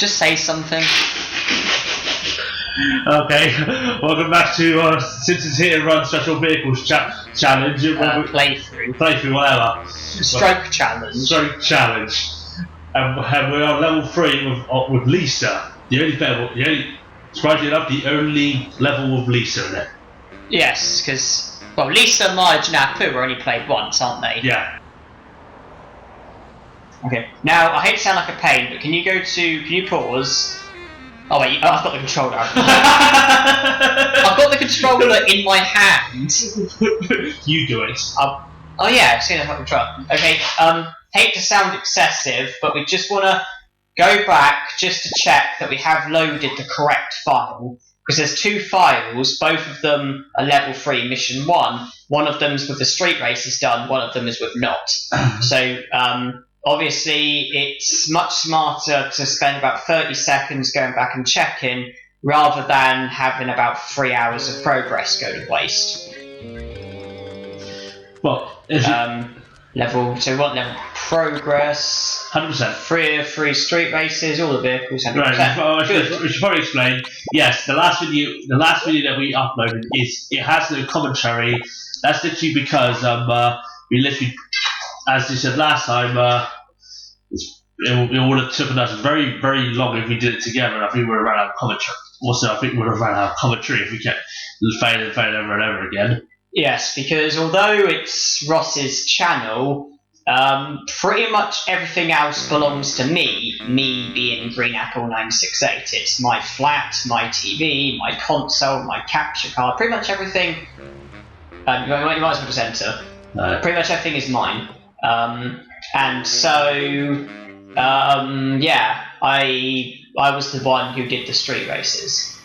Just say something. Okay, welcome back to Simpsons Hit and Run Special Vehicles Challenge. Playthrough, whatever. Stroke challenge. Stroke challenge. And we're on level 3 with Lisa. Surprisingly enough, the only level with Lisa in it. Yes, because, well, Lisa, Marge, and Apu were only played once, aren't they? Yeah. Okay, now, I hate to sound like a pain, but can you pause? Oh wait, I've got the controller. I've got the controller in my hand. You do it. Oh yeah, I've seen the controller. Okay, hate to sound excessive, but we just want to go back just to check that we have loaded the correct file. Because there's 2 files, both of them are level 3 mission 1. One of them's with the street races done, one of them is with not. So, obviously, it's much smarter to spend about 30 seconds going back and checking rather than having about 3 hours of progress go to waste. Well, So we want level progress. 100%. Free street races, all the vehicles. 100%. Right, we should probably explain. Yes, the last video that we uploaded has no commentary. That's literally because we literally, as you said last time, it would have taken us very, very long if we did it together, and I think we would have run out of commentary. Also, I think we would have run out of commentary if we kept failing over and over again. Yes, because although it's Ross's channel, pretty much everything else belongs to me. Me being Green Apple 968. It's my flat, my TV, my console, my capture card. Pretty much everything. You might as well press enter. Pretty much everything is mine. And so, yeah, I was the one who did the street races.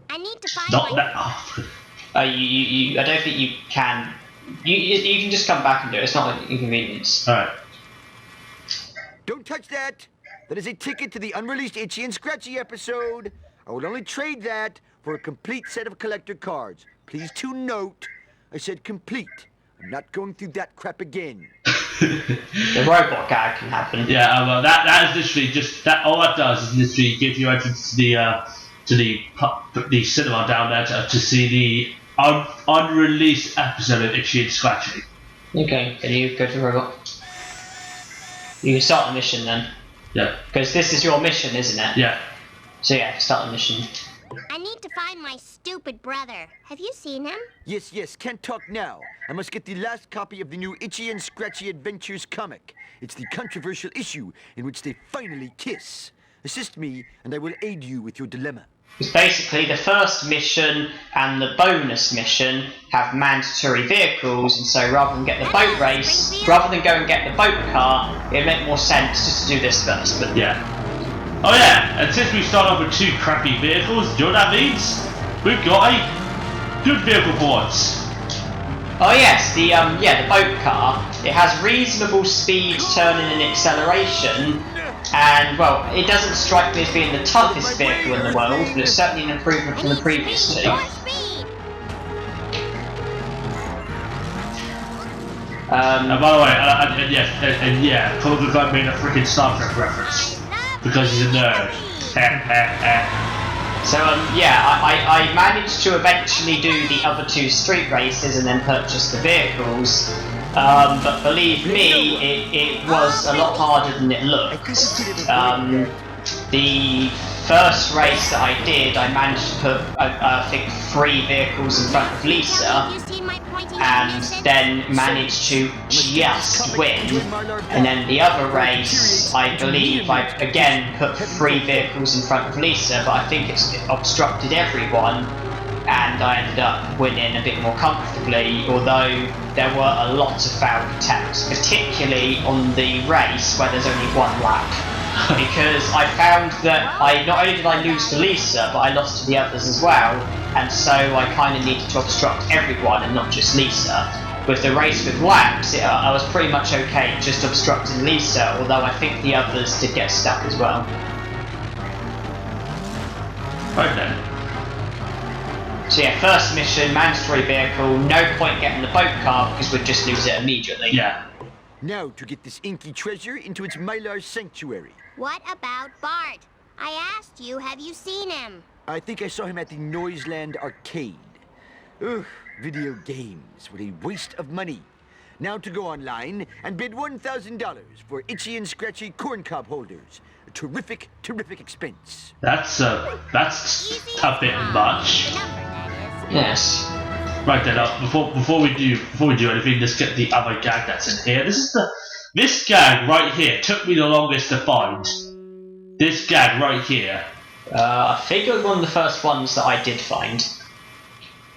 I need to find Not that. Oh. I don't think you can. You can just come back and do it. It's not an inconvenience. Alright. Don't touch that! That is a ticket to the unreleased Itchy and Scratchy episode. I would only trade that for a complete set of collector cards. Please to note, I said complete. I'm not going through that crap again. The robot gag can happen. Yeah, well, that is literally just that. All that does is literally give you entrance to the cinema down there to see the unreleased episode of Itchy and Scratchy. Okay, can you go to the robot? You can start the mission then. Yeah. Because this is your mission, isn't it? Yeah. So yeah, start the mission. I need to find my stupid brother. Have you seen him? Yes, can't talk now. I must get the last copy of the new Itchy and Scratchy Adventures comic. It's the controversial issue in which they finally kiss. Assist me, and I will aid you with your dilemma. Because basically the first mission and the bonus mission have mandatory vehicles, and so rather than get the boat race, rather than go and get the boat car, it'd make more sense just to do this first. But yeah. Oh yeah, and since we start off with 2 crappy vehicles, do you know what that means? We've got a good vehicle for once. Oh yes, the boat car. It has reasonable speed, turning, and acceleration. And, well, it doesn't strike me as being the toughest vehicle in the world, but it's certainly an improvement from the previous 2. And by the way, yeah, Cold Guy made a freaking Star Trek reference. Because he's a nerd. So, yeah, I managed to eventually do the other 2 street races and then purchase the vehicles. But believe me, it was a lot harder than it looked. The first race that I did, I managed to put, I think, 3 vehicles in front of Lisa, and then managed to just win. And then the other race, I believe I again put 3 vehicles in front of Lisa, but I think it's obstructed everyone, and I ended up winning a bit more comfortably, although there were a lot of foul attempts, particularly on the race where there's only 1 lap. Because I found that not only did I lose to Lisa, but I lost to the others as well, and so I kind of needed to obstruct everyone and not just Lisa. With the race with laps, I was pretty much okay just obstructing Lisa, although I think the others did get stuck as well. Right then. So yeah, first mission, mandatory vehicle, no point getting the boat car because we'd just lose it immediately. Yeah. Now to get this inky treasure into its Mylar sanctuary. What about Bart? I asked you, have you seen him? I think I saw him at the Noiseland Arcade. Ugh, video games. What a waste of money. Now to go online and bid $1,000 for itchy and scratchy corncob holders. A terrific, terrific expense. That's a bit much. The number, that is. Yes. Right then, before we do anything, let's get the other gag that's in here. This gag right here took me the longest to find. This gag right here. I think it was one of the first ones that I did find.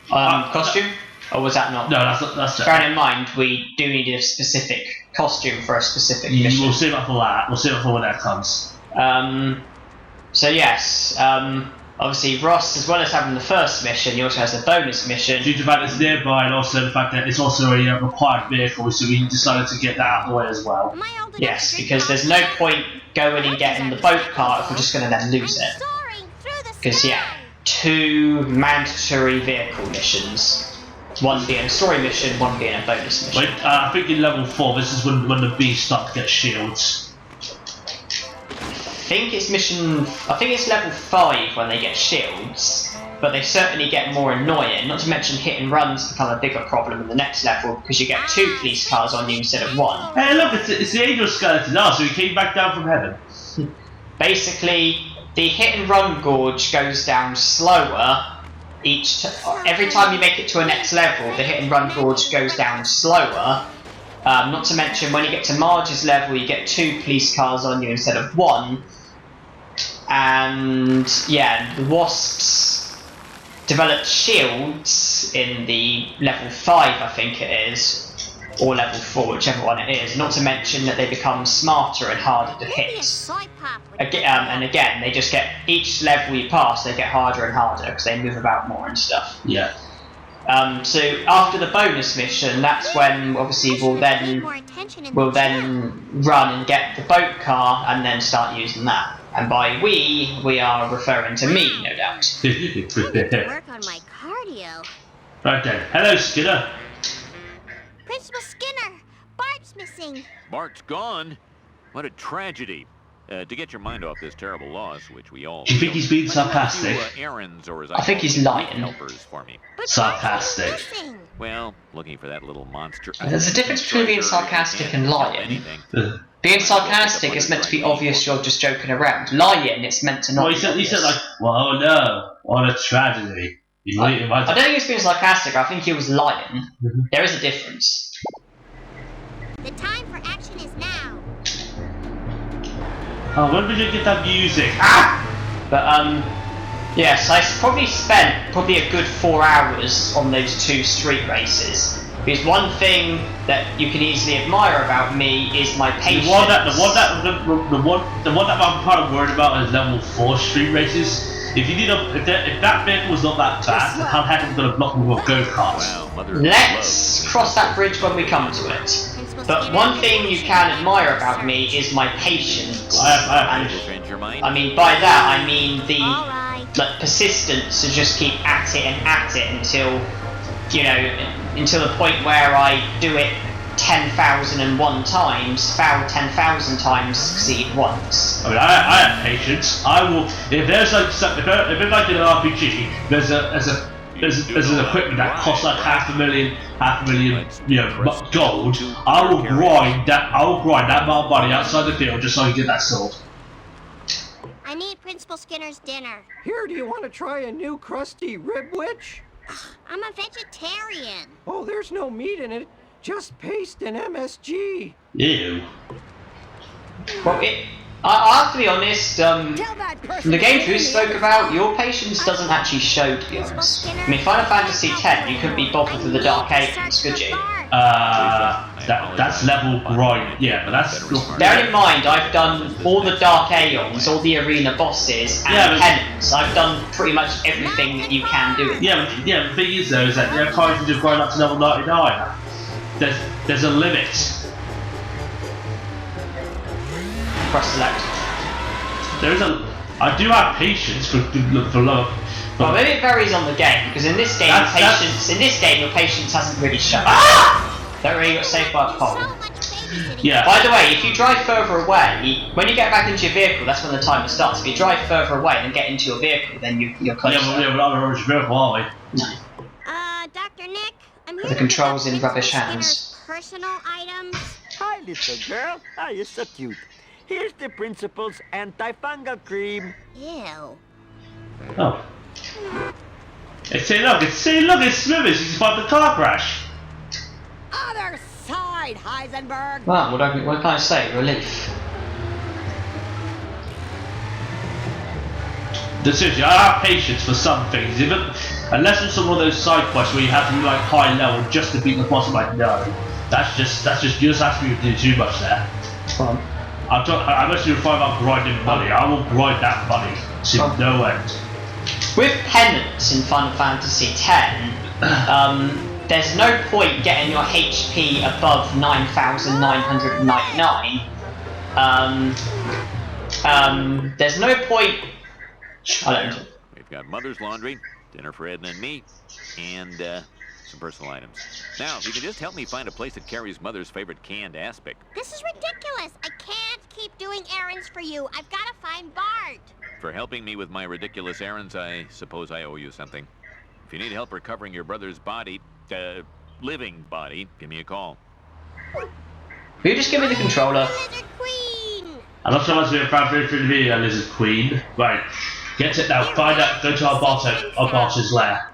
Costume? Or was that not? No, that's it. Bearing in mind, we do need a specific costume for a specific mission. We'll save up for that. We'll save up for when that comes. So yes, obviously Ross, as well as having the first mission, he also has a bonus mission. Due to the fact that it's nearby, and also the fact that it's also a required vehicle, so we decided to get that out of the way as well. Am I old enough Yes, to drink because there's no coffee? point going and getting the boat cart if we're just going to then lose I'm it. soaring through the Because yeah, sky. 2 mandatory vehicle missions. One being a story mission, one being a bonus mission. Wait, I think in level 4, this is when the bees start to get shields. I think it's level 5 when they get shields, but they certainly get more annoying. Not to mention hit and runs become a bigger problem in the next level because you get 2 police cars on you instead of 1. Hey, look, it's the angel skeleton now, so he came back down from heaven. Basically, the hit and run gorge goes down slower every time you make it to a next level. The hit and run gorge goes down slower. Not to mention when you get to Marge's level, you get 2 police cars on you instead of 1. And yeah, the wasps develop shields in the level 5, I think it is, or level 4, whichever one it is. Not to mention that they become smarter and harder to Maybe a hit. soy pop would And again, they just get, each level you pass, they get harder and harder because they move about more and stuff. Yeah. So after the bonus mission, that's when obviously we'll then run and get the boat car and then start using that. And by we are referring to me, no doubt. work on my cardio. Right then. Hello, Skinner. Principal Skinner, Bart's missing. Bart's gone? What a tragedy. To get your mind off this terrible loss, which we all Do you think he's being do sarcastic? errands, or as I think he's lying. helpers for me. But Sarcastic. Bart's missing. Well, looking for that little monster. There's a difference between being sarcastic and lying. Well, Being sarcastic is meant to be obvious you're just joking around. Lying, it's meant to not be he said obvious. like, well, no, what a tragedy. I don't think he was being sarcastic, I think he was lying. There is a difference. The time for action is now. Oh, when did you get that music? But yes, I probably spent a good 4 hours on those 2 street races. Because one thing that you can easily admire about me is my patience. The one that I'm kind of worried about is level 4 street races. If that vehicle was not that bad, how the heck am I going to block them with a go-kart? Wow, mother Let's cross that bridge when we come to it. But one thing you can admire about me is my patience. I have Will change your mind? I mean, by that I mean the All right. persistence to just keep at it and at it until, until the point where I do it 10,001 times, fail 10,000 times, succeed once. I mean, I have patience. I will. If there's like if it's like in an RPG, there's an equipment that costs like half a million, gold. I will grind that amount of money outside the field just so I can get that sword. I need Principal Skinner's dinner. Here, do you want to try a new crusty ribwich? I'm a vegetarian. Oh, there's no meat in it, just paste and MSG. Ew. Well, I have to be honest, the games we spoke about, your patience doesn't actually show, to be honest. I mean, Final Fantasy X, you couldn't be bothered with the Dark Ages, could you? That's level grind. Yeah, but that's. Bear in mind, I've done all the Dark Aeons, all the arena bosses, and penance. I've done pretty much everything that you can do. Yeah, the thing is though is that you can't just grind up to level 99. There's a limit. Press select. I do have patience for love. Well, maybe it varies on the game, because in this game, your patience hasn't really shown. Don't really got saved by a pole. So much patience. Yeah. By the way, if you drive further away, when you get back into your vehicle, that's when the timer starts. If you drive further away and get into your vehicle, then you're closer. Yeah, we're not in a rubbish vehicle, are we? No. Dr. Nick, I'm here The to control's pick in up rubbish Mr. hands. Skinner's personal items. Hi, little girl. Ah, you're so cute. Here's the principal's antifungal cream. Ew. Oh. Hey, look, it's Smithers. He's about the car crash. Other side, Heisenberg. Well, what can I say? Relief. Seriously, I have patience for some things. Unless it's some of those side quests where you have to be like high level just to beat the boss, I'm like, no. That's just you just asking me to do too much there. I'm actually fine about grinding money. I will grind that money to no end. With penance in Final Fantasy X, there's no point getting your HP above 9,999. There's no point. I don't know. We've got Mother's laundry, dinner for Edna and me, and some personal items. Now, if you can just help me find a place that carries Mother's favorite canned aspic. This is ridiculous. I can't keep doing errands for you. I've got to find Bart. For helping me with my ridiculous errands, I suppose I owe you something. If you need help recovering your brother's body, living body, give me a call. Will you just give me the controller? Lizard Queen. I'm not sure what's been a fan for the video, Lizard Queen. Right, get it now. Find out. Go to our boss's lair.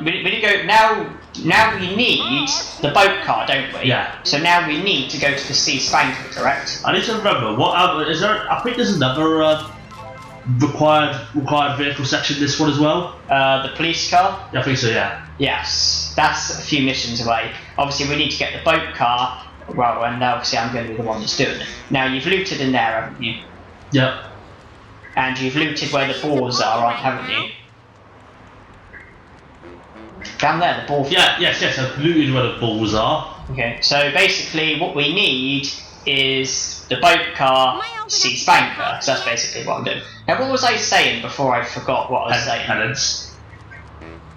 We need to go now. Now we need the boat car, don't we? Yeah. So now we need to go to the Sea Spanker, correct? I need to remember what is there. I think there's another required vehicle section in this one as well. The police car. Yeah, I think so. Yeah. Yes, that's a few missions away. Obviously, we need to get the boat car. Well, and obviously I'm going to be the one that's doing it. Now, you've looted in there, haven't you? Yep. And you've looted where the balls are, haven't you? Down there, the ball. Yeah. Yes. I've looted where the balls are. Okay, so basically what we need is the boat car, Sea Spanker. So that's basically what I'm doing. Now, what was I saying before I forgot what I was saying? Penance.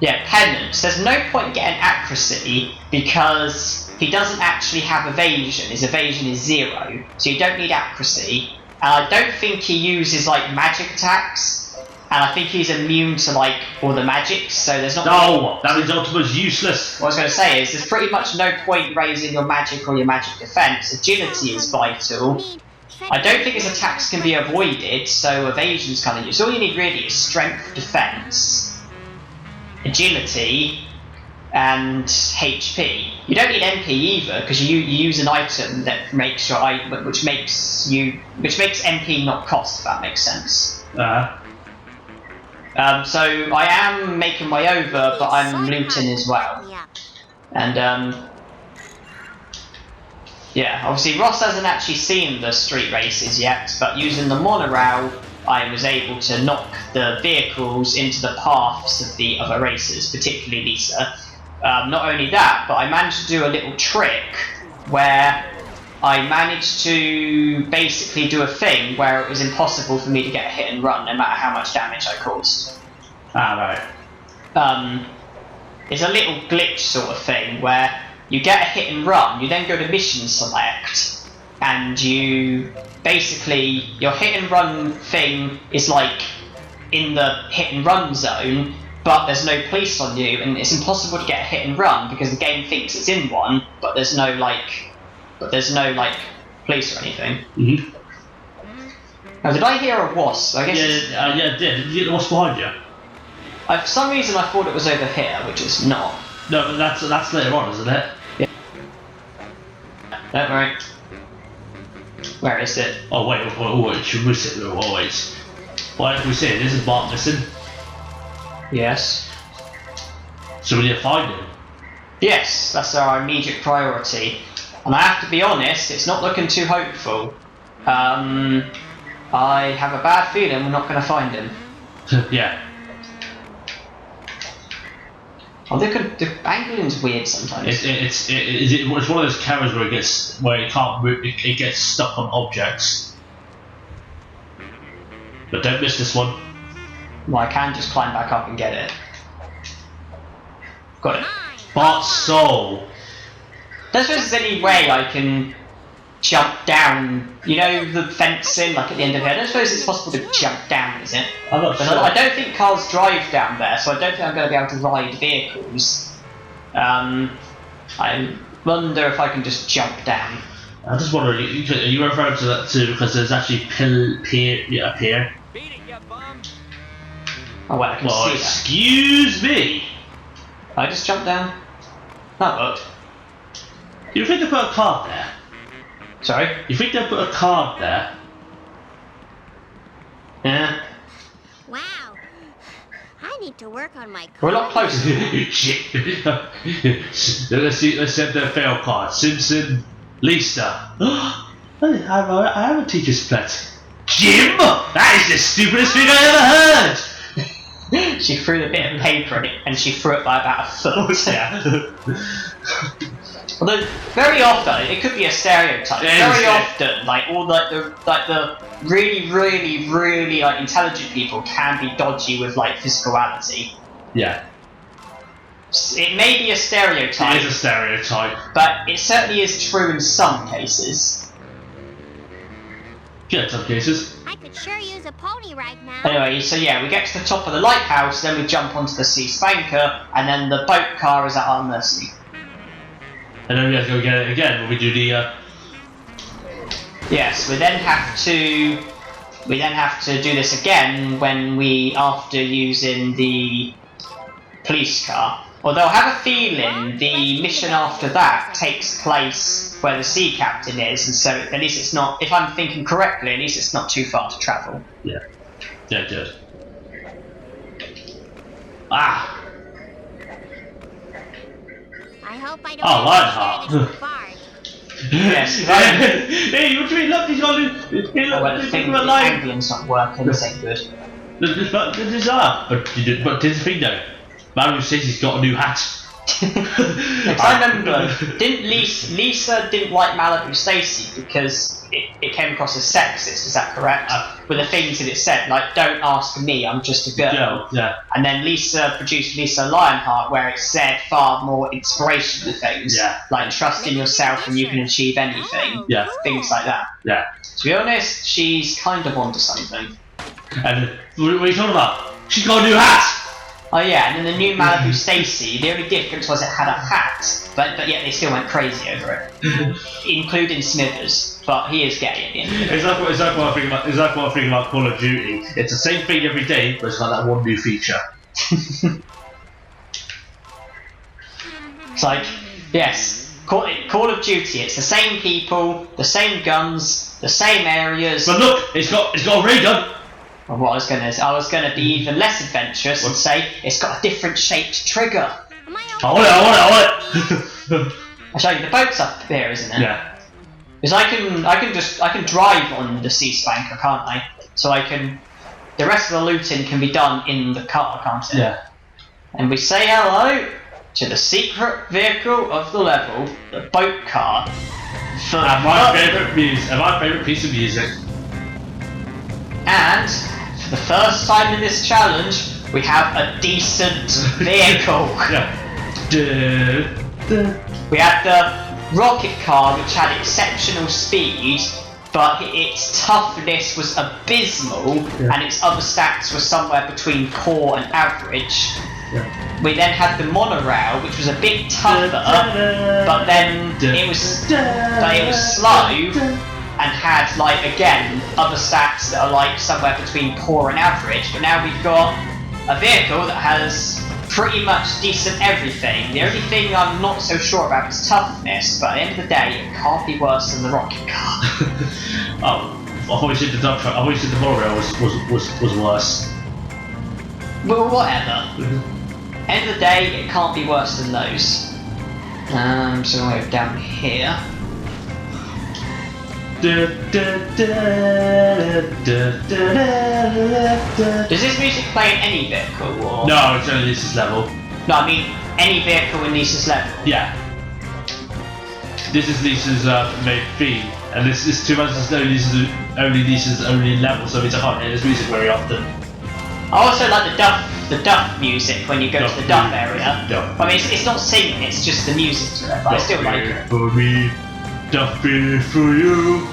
Yeah, penance. There's no point getting accuracy because he doesn't actually have evasion. His evasion is 0, so you don't need accuracy. And I don't think he uses like magic attacks, and I think he's immune to like all the magics. So there's not. No, that means Ultima's useless. What I was going to say is there's pretty much no point raising your magic or your magic defense. Agility is vital. I don't think his attacks can be avoided, so evasion's kind of useful. All you need really is strength, defense, agility, and HP. You don't need MP either because you use an item that makes your item, which makes MP not cost. If that makes sense. So I am making my over, but I'm looting as well. And yeah, obviously Ross hasn't actually seen the street races yet, but using the monorail, I was able to knock the vehicles into the paths of the other races, particularly Lisa. Not only that, but I managed to do a little trick where I managed to basically do a thing where it was impossible for me to get a hit and run, no matter how much damage I caused. Right. It's a little glitch sort of thing where you get a hit and run, you then go to mission select, and you basically, your hit and run thing is like in the hit and run zone, but there's no police on you, and it's impossible to get a hit and run because the game thinks it's in one, but there's no police or anything. Mm-hmm. Now, did I hear a wasp? I guess. Yeah, I did. Did you get the wasp behind you? For some reason, I thought it was over here, which is not. No, but that's later on, isn't it? Yeah. Don't worry. Where is it? Oh wait, should we sit there? Oh wait. Why don't we say this is Bart missing? Yes. So we need to find him. Yes, that's our immediate priority. And I have to be honest, it's not looking too hopeful. I have a bad feeling we're not going to find him. Yeah. Oh, the angling's weird sometimes. It's one of those cameras where it can't move, it gets stuck on objects. But don't miss this one. Well, I can just climb back up and get it. Got it. Bart's soul. Don't suppose there's any way I can jump down. You know the fencing, like at the end of it. I don't suppose it's possible to jump down, is it? I'm not But sure. I don't think cars drive down there, so I don't think I'm going to be able to ride vehicles. I wonder if I can just jump down. I'm just wondering, are you referring to that too? Because there's actually a pier. Oh well, I can Well, see that. excuse me. I just jump down. That worked. You think they put a card there? Sorry? You think they put a card there? Yeah. Wow. I need to work on my We're a lot closer. Shit. Let's send their fail card. Simpson, Lisa. I have a teacher's pet. Jim! That is the stupidest thing I ever heard! She threw the bit of paper at it, and she threw it by about a foot. Yeah. Although very often it could be a stereotype. Yeah, Very yeah. often, like all the really like intelligent people can be dodgy with like physicality. Yeah. It may be a stereotype, It is a stereotype. but it certainly is true in some cases. Yeah, in some cases. I could sure use a pony right now. Anyway, so yeah, we get to the top of the lighthouse, then we jump onto the sea spanker, and then the boat car is at our mercy. And then we have to go get it again when we do the Yes, we then have to do this again when after using the police car. Although I have a feeling the mission after that takes place where the sea captain is, and so at least it's not, if I'm thinking correctly, at least it's not too far to travel. Yeah. Yeah, good. Ah! I hope I don't Oh, have Lionheart. to share this with Bart. Yes, Hey, what do you mean? Look, he's got a well, the thing, the angling's not working, this ain't good. But there's that. But here's the thing though. Mario says he's got a new hat. Because I remember, Lisa didn't like Malibu Stacy because it came across as sexist, is that correct? With the things that it said, like, don't ask me, I'm just a girl. Yeah. And then Lisa produced Lisa Lionheart, where it said far more inspirational things. Yeah. Like, trust in yourself and you can achieve anything. Yeah. Things like that. Yeah. To be honest, she's kind of onto something. And what are you talking about? She's got a new hat! Oh yeah, and then the new Malibu Stacy, the only difference was it had a hat, but yet they still went crazy over it. Including Smithers, but he is gay at the end of it. Is that what I think about Call of Duty? It's the same thing every day, but it's got that one new feature. It's like, yes, Call of Duty, it's the same people, the same guns, the same areas. But look, it's got a ray gun! Well, what I was gonna be even less adventurous and say it's got a different shaped trigger. Am I I want it! I show you the boat's up there, isn't it? Yeah. Because I can drive on the sea spanker, can't I? So the rest of the looting can be done in the car, can't it? Yeah. And we say hello to the secret vehicle of the level, the boat car. And my favourite piece of music. And for the first time in this challenge, we have a decent vehicle. Yeah. We had the rocket car, which had exceptional speed, but its toughness was abysmal, and its other stats were somewhere between poor and average. Yeah. We then had the monorail, which was a bit tougher, but then it was slow, and had, like, again, other stats that are, like, somewhere between poor and average. But now we've got a vehicle that has pretty much decent everything. The only thing I'm not so sure about is toughness, but at the end of the day, it can't be worse than the rocket car. Oh, I thought you said the dump truck. I thought you said the monorail was worse. Well, whatever. End of the day, it can't be worse than those. So I'm going to go down here. Does this music play in any vehicle, or...? No, it's only Lisa's level. No, I mean, any vehicle in Lisa's level. Yeah. This is Lisa's main theme, and this is 2 months is only Lisa's only level, so means I can't hear this music very often. I also like the duff music when you go to the duff area. Duff. I mean, it's not singing, it's just the music to it, but I still like it. For me. Duffy for you.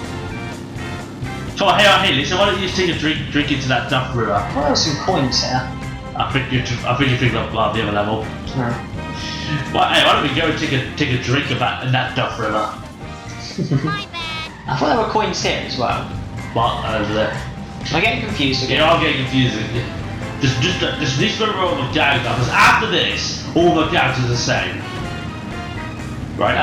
Come on, hey, listen, why don't you just take a drink into that Duff brewer? Well, there are some coins here. I think you picked up the other level. No. Well, hey, why don't we go and take a drink of that in that Duff river? My bad. I thought there were coins here as well. What? Over there. Am I getting confused again? You are getting confusing. Just need to remember all the gags now, because after this, all the gags are the same. Right?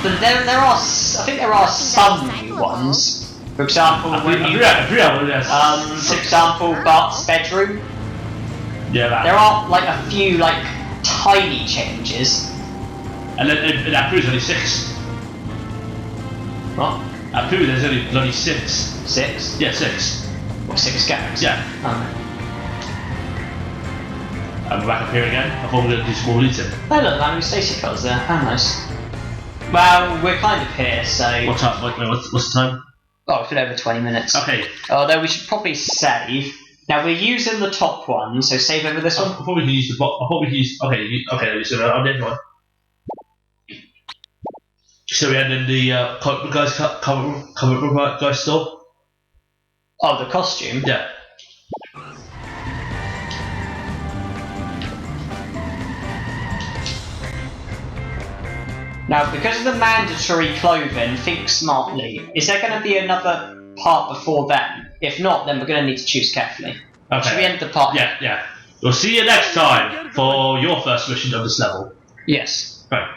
But there are, I think there are some new ones. For example, when you, for example, Bart's bedroom. Yeah, that. There are like a few like tiny changes. And then that proves only 6. What? At Pooh, there's only bloody 6. 6? Yeah, 6. What, 6 gags? Yeah. And we're back up here again. I thought we were going to do some more looting. Oh look, that new Stacy cards there. How nice. Well, we're kind of here, so... What time? Wait, what's the time? Oh, it's been over 20 minutes. Okay. Although we should probably save. Now we're using the top one, so save over this one. I thought we could use the bot. I thought we could use. Okay, so I'll do one. So we had in the comic book guys store. Oh, the costume? Yeah. Now, because of the mandatory clothing, think smartly. Is there going to be another part before then? If not, then we're going to need to choose carefully. Okay. Should we end the part? Yeah. We'll see you next time for your first mission of this level. Yes. Right.